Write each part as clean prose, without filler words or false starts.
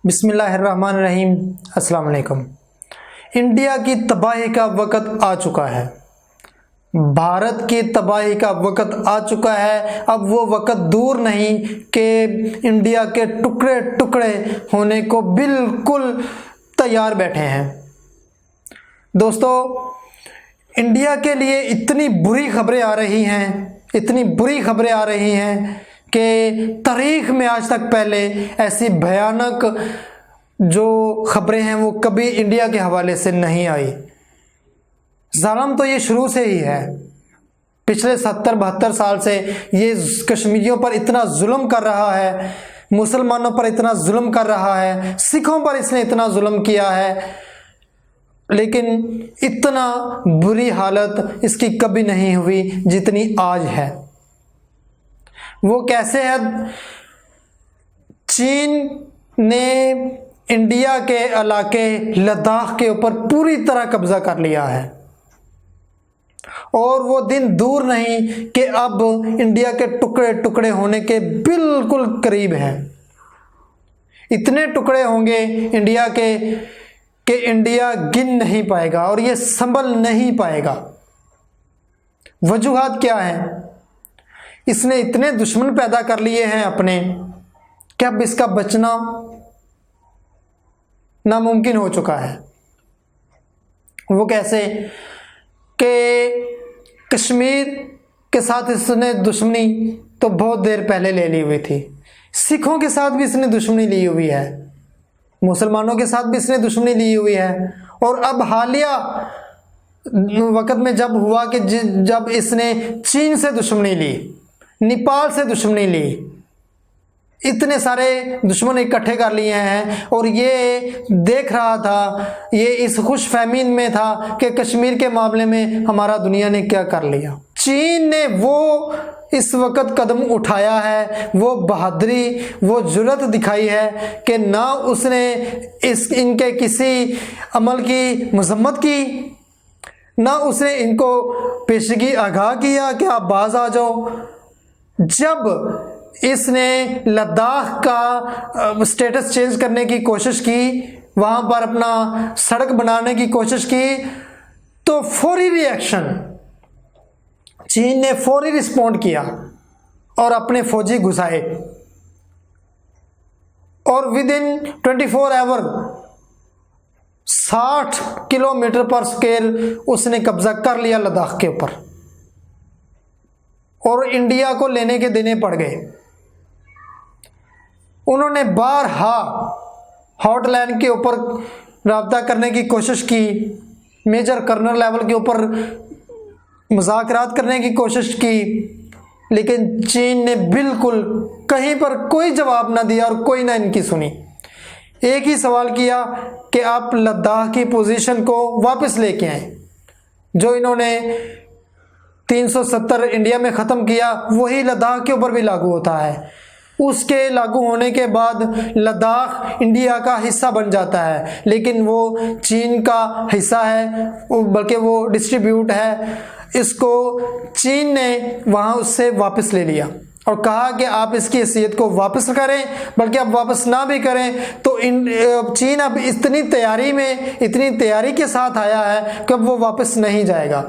बिस्मिल्लाहिर्रहमानिर्रहीम। अस्सलाम वालेकुम। इंडिया की तबाही का वक़्त आ चुका है, भारत की तबाही का वक़्त आ चुका है। अब वो वक़्त दूर नहीं कि इंडिया के टुकड़े टुकड़े होने को बिल्कुल तैयार बैठे हैं। दोस्तों, इंडिया के लिए इतनी बुरी खबरें आ रही हैं, इतनी बुरी खबरें आ रही हैं कि तारीख में आज तक पहले ऐसी भयानक जो खबरें हैं वो कभी इंडिया के हवाले से नहीं आई। ज़ालम तो ये शुरू से ही है, पिछले 70-72 साल से ये कश्मीरियों पर इतना जुल्म कर रहा है, मुसलमानों पर इतना जुल्म कर रहा है, सिखों पर इसने इतना जुल्म किया है, लेकिन इतना बुरी हालत इसकी कभी नहीं हुई जितनी आज है। वो कैसे है? चीन ने इंडिया के इलाके लद्दाख के ऊपर पूरी तरह कब्जा कर लिया है और वो दिन दूर नहीं कि अब इंडिया के टुकड़े टुकड़े होने के बिल्कुल करीब है। इतने टुकड़े होंगे इंडिया के कि इंडिया गिन नहीं पाएगा और ये संभल नहीं पाएगा। वजूहात क्या है? इसने इतने दुश्मन पैदा कर लिए हैं अपने कि अब इसका बचना नामुमकिन हो चुका है। वो कैसे कि कश्मीर के साथ इसने दुश्मनी तो बहुत देर पहले ले ली हुई थी, सिखों के साथ भी इसने दुश्मनी ली हुई है, मुसलमानों के साथ भी इसने दुश्मनी ली हुई है, और अब हालिया वक़्त में जब हुआ कि जब इसने चीन से दुश्मनी ली, नेपाल से दुश्मनी ली, इतने सारे दुश्मन इकट्ठे कर लिए हैं और ये देख रहा था, ये इस खुश फहमी में था कि कश्मीर के मामले में हमारा दुनिया ने क्या कर लिया। चीन ने वो इस वक्त कदम उठाया है, वो बहादुरी, वो जुर्रत दिखाई है कि ना उसने इनके किसी अमल की मजम्मत की, ना उसने इनको पेशगी आगाह किया कि आप बाज आ जाओ। जब इसने लद्दाख का स्टेटस चेंज करने की कोशिश की, वहाँ पर अपना सड़क बनाने की कोशिश की, तो फौरी रिएक्शन, चीन ने फौरी रिस्पॉन्ड किया और अपने फौजी घुसाए और विद इन 24 आवर 60 किलोमीटर पर स्क्वायर उसने कब्जा कर लिया लद्दाख के ऊपर और इंडिया को लेने के देने पड़ गए। उन्होंने बारहा हॉटलाइन के ऊपर राब्ता करने की कोशिश की, मेजर कर्नल लेवल के ऊपर मुज़ाकरात करने की कोशिश की, लेकिन चीन ने बिल्कुल कहीं पर कोई जवाब ना दिया और कोई ना इनकी सुनी। एक ही सवाल किया कि आप लद्दाख की पोजीशन को वापस लेके आए। जो इन्होंने 370 इंडिया में ख़त्म किया वही लद्दाख के ऊपर भी लागू होता है। उसके लागू होने के बाद लद्दाख इंडिया का हिस्सा बन जाता है, लेकिन वो चीन का हिस्सा है, बल्कि वो डिस्ट्रीब्यूट है। इसको चीन ने वहाँ उससे वापस ले लिया और कहा कि आप इसकी हैसियत को वापस करें, बल्कि आप वापस ना भी करें तो चीन अब इतनी तैयारी के साथ आया है कि अब वो वापस नहीं जाएगा।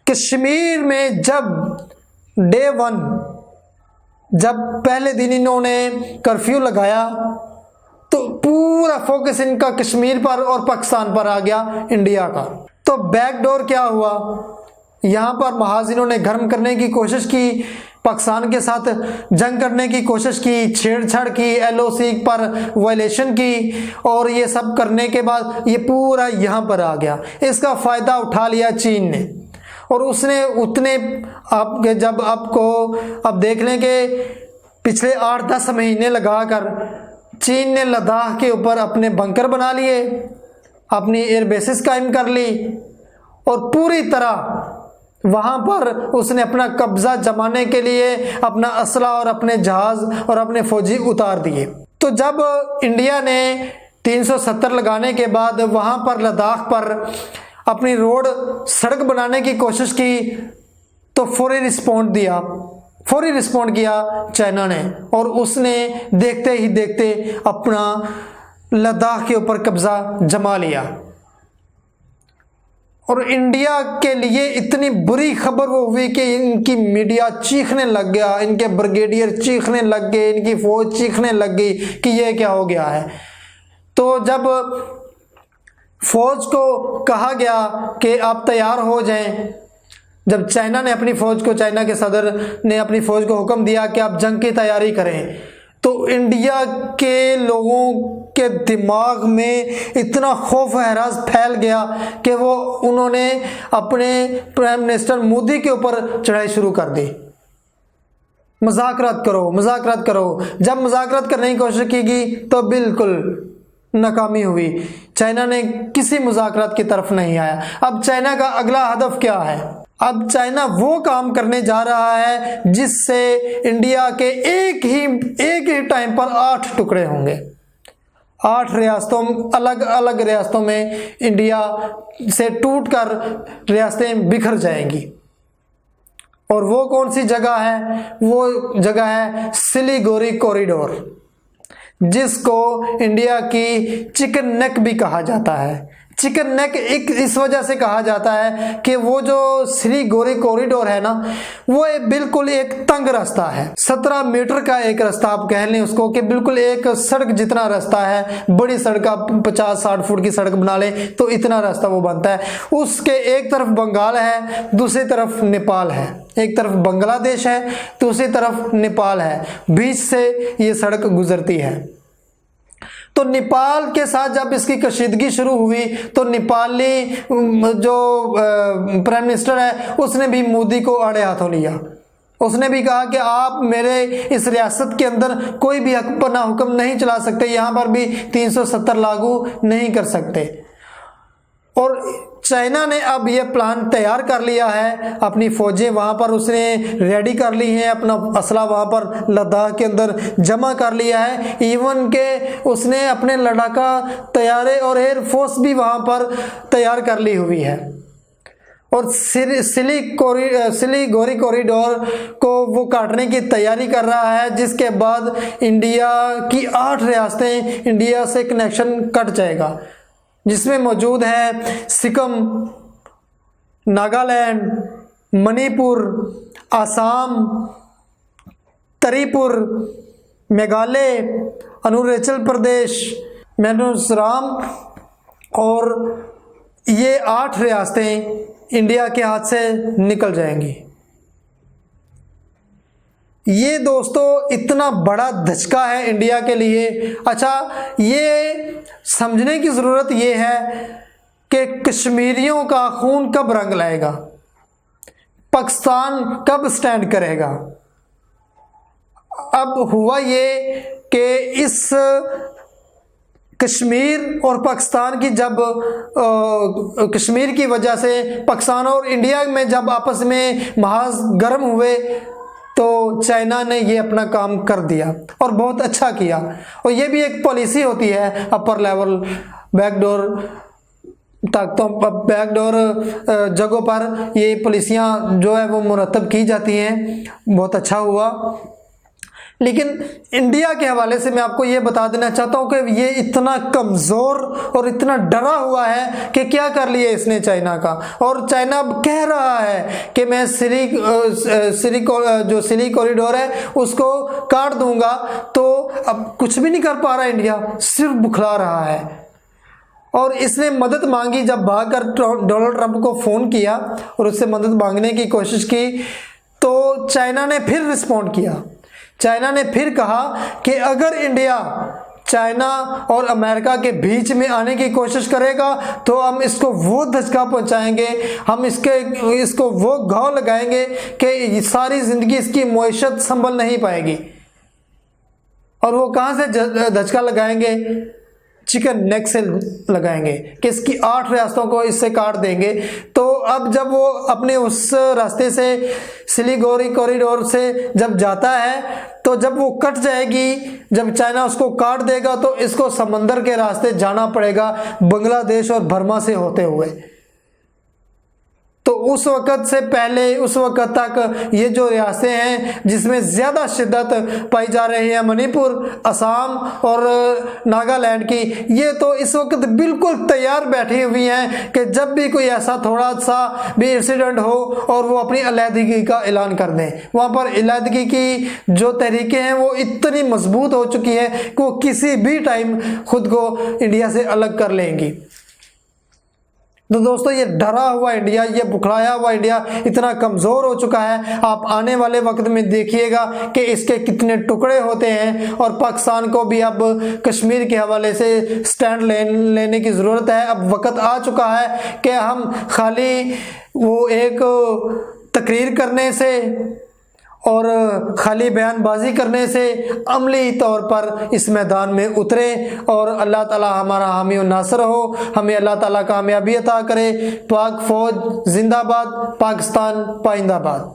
कश्मीर में जब डे 1 जब पहले दिन इन्होंने कर्फ्यू लगाया तो पूरा फोकस इनका कश्मीर पर और पाकिस्तान पर आ गया, इंडिया का। तो बैकडोर क्या हुआ? यहाँ पर महाज इन्होंने गर्म करने की कोशिश की, पाकिस्तान के साथ जंग करने की कोशिश की, छेड़छाड़ की, LOC पर वायलेशन की, और ये सब करने के बाद ये पूरा यहाँ पर आ गया। इसका फ़ायदा उठा लिया चीन ने और उसने उतने जब आपको अब देख लें कि पिछले 8-10 महीने लगाकर चीन ने लद्दाख के ऊपर अपने बंकर बना लिए, अपनी एयर बेसिस कायम कर ली और पूरी तरह वहाँ पर उसने अपना कब्जा जमाने के लिए अपना असला और अपने जहाज़ और अपने फौजी उतार दिए। तो जब इंडिया ने 370 लगाने के बाद वहाँ पर लद्दाख पर अपनी रोड सड़क बनाने की कोशिश की तो फौरी रिस्पॉन्ड दिया फौरी रिस्पॉन्ड किया चाइना ने, और उसने देखते ही देखते अपना लद्दाख के ऊपर कब्जा जमा लिया। और इंडिया के लिए इतनी बुरी खबर वो हुई कि इनकी मीडिया चीखने लग गया, इनके ब्रिगेडियर चीखने लग गए, इनकी फौज चीखने लग गई कि ये क्या हो गया है। तो जब फौज को कहा गया कि आप तैयार हो जाएं, जब चाइना ने अपनी फौज को, चाइना के सदर ने अपनी फौज को हुक्म दिया कि आप जंग की तैयारी करें, तो इंडिया के लोगों के दिमाग में इतना खौफ हरास फैल गया कि उन्होंने अपने प्राइम मिनिस्टर मोदी के ऊपर चढ़ाई शुरू कर दी। मुज़ाकरात करो, मुज़ाकरात करो। जब मुज़ाकरात करने की कोशिश की गई तो बिल्कुल नाकामी हुई। चाइना ने किसी मुज़ाकरात की तरफ नहीं आया। अब चाइना का अगला हदफ क्या है? अब चाइना वो काम करने जा रहा है जिससे इंडिया के एक ही टाइम पर 8 टुकड़े होंगे। 8 रियासतों, अलग अलग रियासतों में इंडिया से टूटकर रियासतें बिखर जाएंगी। और वो कौन सी जगह है? वो जगह है सिलीगुड़ी कॉरिडोर, जिसको इंडिया की चिकन नेक भी कहा जाता है। चिकन नेक एक इस वजह से कहा जाता है कि वो जो सिलीगुड़ी कॉरिडोर है ना, वो बिल्कुल एक तंग रास्ता है। 17 मीटर का एक रास्ता आप कह लें उसको, कि बिल्कुल एक सड़क जितना रास्ता है। बड़ी सड़क आप 50-60 फुट की सड़क बना ले तो इतना रास्ता वो बनता है। उसके एक तरफ बंगाल है, दूसरी तरफ नेपाल है। एक तरफ बांग्लादेश है, दूसरी तरफ नेपाल है। बीच से ये सड़क गुजरती है। तो नेपाल के साथ जब इसकी कशीदगी शुरू हुई तो नेपाली जो प्राइम मिनिस्टर है उसने भी मोदी को आड़े हाथों लिया। उसने भी कहा कि आप मेरे इस रियासत के अंदर कोई भी अपना हुक्म नहीं चला सकते, यहाँ पर भी 370 लागू नहीं कर सकते। और चाइना ने अब ये प्लान तैयार कर लिया है, अपनी फौजें वहाँ पर उसने रेडी कर ली हैं, अपना असला वहाँ पर लद्दाख के अंदर जमा कर लिया है। इवन के उसने अपने लड़ाका तैयारे और एयरफोर्स भी वहाँ पर तैयार कर ली हुई है। और सिलीगुड़ी कॉरिडोर को वो काटने की तैयारी कर रहा है, जिसके बाद इंडिया की 8 रियासतें, इंडिया से कनेक्शन कट जाएगा, जिसमें मौजूद है सिक्किम, नागालैंड, मणिपुर, आसाम, त्रिपुर, मेघालय, अरुणाचल प्रदेश, मिजोरम। और ये 8 रियासतें इंडिया के हाथ से निकल जाएंगी। ये दोस्तों इतना बड़ा धचका है इंडिया के लिए। अच्छा, ये समझने की ज़रूरत ये है कि कश्मीरियों का खून कब रंग लाएगा, पाकिस्तान कब स्टैंड करेगा। अब हुआ ये कि इस कश्मीर और पाकिस्तान की जब कश्मीर की वजह से पाकिस्तान और इंडिया में जब आपस में महाज गर्म हुए तो चाइना ने ये अपना काम कर दिया और बहुत अच्छा किया। और ये भी एक पॉलिसी होती है अपर लेवल बैकडोर तक, तो बैकडोर जगहों पर ये पॉलिसियाँ जो है वो मुरतब की जाती हैं। बहुत अच्छा हुआ। लेकिन इंडिया के हवाले से मैं आपको ये बता देना चाहता हूँ कि ये इतना कमज़ोर और इतना डरा हुआ है कि क्या कर लिया इसने चाइना का। और चाइना कह रहा है कि मैं जो सिली कॉरिडोर है उसको काट दूंगा, तो अब कुछ भी नहीं कर पा रहा इंडिया, सिर्फ बुखला रहा है। और इसने मदद मांगी, जब भागकर डोनाल्ड ट्रंप को फ़ोन किया और उससे मदद मांगने की कोशिश की, तो चाइना ने फिर रिस्पॉन्ड किया। चाइना ने फिर कहा कि अगर इंडिया चाइना और अमेरिका के बीच में आने की कोशिश करेगा तो हम इसको वो धचका पहुंचाएंगे, हम इसको वो घाव लगाएंगे कि सारी ज़िंदगी इसकी मईशत संभल नहीं पाएगी। और वो कहाँ से धचका लगाएंगे? चिकन नेक से लगाएंगे कि इसकी 8 रियासतों को इससे काट देंगे। तो अब जब वो अपने उस रास्ते से सिलीगुड़ी कॉरिडोर से जब जाता है, तो जब वो कट जाएगी, जब चाइना उसको काट देगा, तो इसको समंदर के रास्ते जाना पड़ेगा, बांग्लादेश और बर्मा से होते हुए। तो उस वक़्त से पहले, उस वक़्त तक ये जो रियासतें हैं जिसमें ज़्यादा शिद्दत पाई जा रही है, मणिपुर, असम और नागालैंड की, ये तो इस वक्त बिल्कुल तैयार बैठी हुई हैं कि जब भी कोई ऐसा थोड़ा सा भी इंसिडेंट हो और वो अपनी अलहदगी का ऐलान कर दें। वहाँ पर अलहदगी की जो तरीके हैं वो इतनी मजबूत हो चुकी है कि वो किसी भी टाइम खुद को इंडिया से अलग कर लेंगी। तो दोस्तों, ये डरा हुआ इंडिया, ये बुखलाया हुआ इंडिया इतना कमज़ोर हो चुका है। आप आने वाले वक्त में देखिएगा कि इसके कितने टुकड़े होते हैं और पाकिस्तान को भी अब कश्मीर के हवाले से स्टैंड लेने की ज़रूरत है। अब वक्त आ चुका है कि हम खाली वो एक तकरीर करने से और खाली बयानबाजी करने से अमली तौर पर इस मैदान में उतरे और अल्लाह ताला हमारा हामी और नासर हो, हमें अल्लाह ताला कामयाबी अता करे। पाक फौज जिंदाबाद, पाकिस्तान पाइंदाबाद।